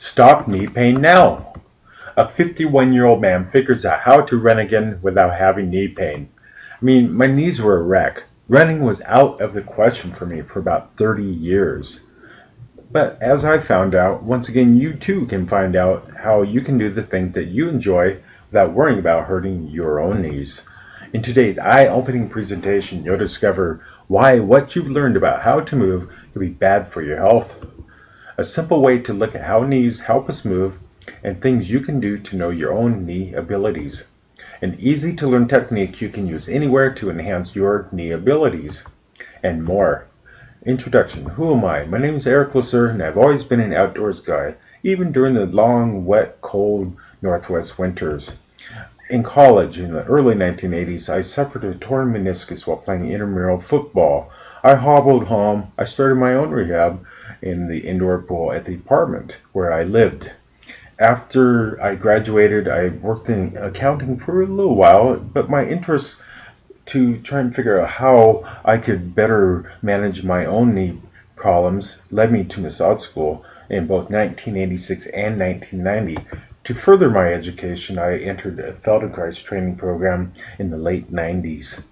Stop knee pain now. A 51-year-old man figures out how to run again without having knee pain. My knees were a wreck. Running was out of the question for me for about 30 years. But as I found out, once again, you too can find out how you can do the thing that you enjoy without worrying about hurting your own knees. In today's eye-opening presentation, you'll discover why what you've learned about how to move can be bad for your health. A simple way to look at how knees help us move and things you can do to know your own knee abilities. An easy to learn technique you can use anywhere to enhance your knee abilities. And more. Introduction. Who am I? My name is Eric Lesser, and I've always been an outdoors guy, even during the long, wet, cold Northwest winters. In college, in the early 1980s, I suffered a torn meniscus while playing intramural football. I hobbled home. I started my own rehab in the indoor pool at the apartment where I lived. After I graduated, I worked in accounting for a little while, but my interest to try and figure out how I could better manage my own knee problems led me to massage school in both 1986 and 1990. To further my education, I entered a Feldenkrais training program in the late 90s.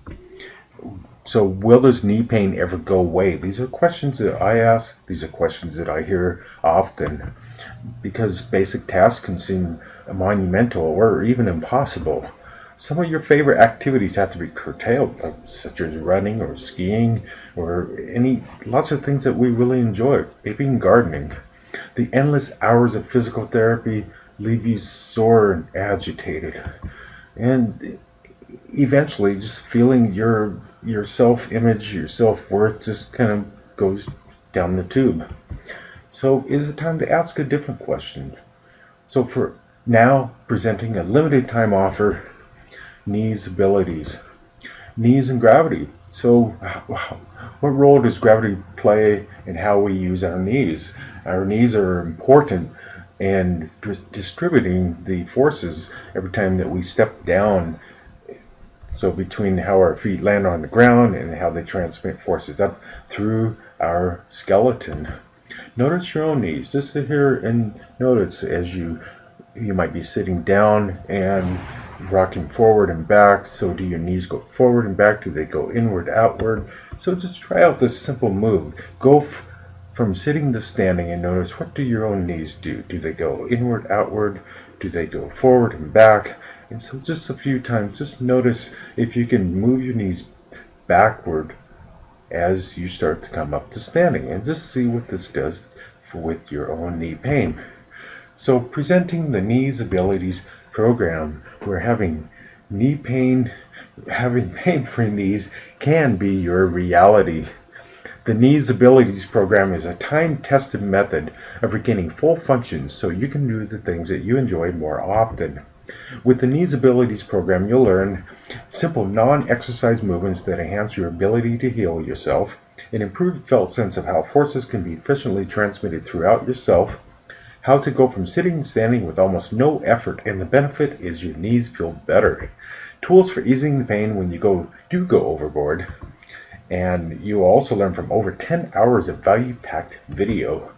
So will this knee pain ever go away? These are questions that I ask. These are questions that I hear often because basic tasks can seem monumental or even impossible. Some of your favorite activities have to be curtailed, such as running or skiing or lots of things that we really enjoy, maybe even gardening. The endless hours of physical therapy leave you sore and agitated. And eventually just feeling your self-image, your self-worth just kind of goes down the tube. So is it time to ask a different question? So for now, presenting a limited time offer, Kneesabilities. Knees and gravity. So what role does gravity play in how we use our knees? Our knees are important in distributing the forces every time that we step down. So between how our feet land on the ground and how they transmit forces up through our skeleton. Notice your own knees. Just sit here and notice as you might be sitting down and rocking forward and back. So do your knees go forward and back? Do they go inward, outward? So just try out this simple move. Go from sitting to standing and notice, what do your own knees do? Do they go inward, outward? Do they go forward and back? And so just a few times, just notice if you can move your knees backward as you start to come up to standing, and just see what this does with your own knee pain. So presenting the Kneesabilities program, where having pain-free knees can be your reality. The Kneesabilities program is a time-tested method of regaining full function so you can do the things that you enjoy more often. With the Kneesabilities program, you'll learn simple non-exercise movements that enhance your ability to heal yourself, an improved felt sense of how forces can be efficiently transmitted throughout yourself, how to go from sitting to standing with almost no effort, and the benefit is your knees feel better. Tools for easing the pain when you do go overboard. And you will also learn from over 10 hours of value-packed video.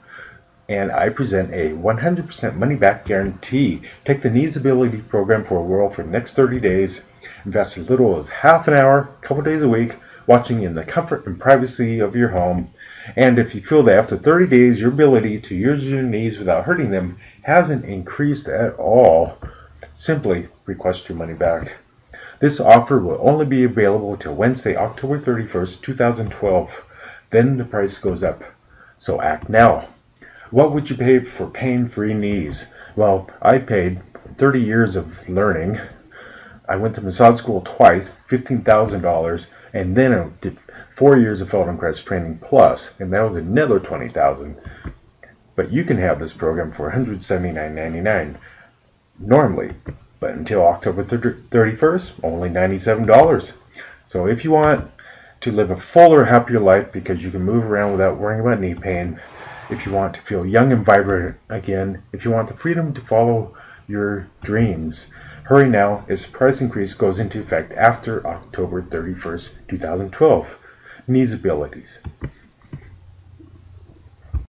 And I present a 100% money-back guarantee. Take the Kneesability program for a whirl for the next 30 days. Invest as little as half an hour, a couple days a week, watching in the comfort and privacy of your home. And if you feel that after 30 days your ability to use your knees without hurting them hasn't increased at all, simply request your money back. This offer will only be available until Wednesday, October 31st, 2012. Then the price goes up. So act now. What would you pay for pain-free knees? Well, I paid 30 years of learning. I went to massage school twice, $15,000, and then I did 4 years of Feldenkrais training plus, and that was another $20,000. But you can have this program for $179.99 normally, but until October 31st, only $97. So if you want to live a fuller, happier life because you can move around without worrying about knee pain, if you want to feel young and vibrant again, if you want the freedom to follow your dreams, hurry now, as the price increase goes into effect after October 31st, 2012. Kneesabilities.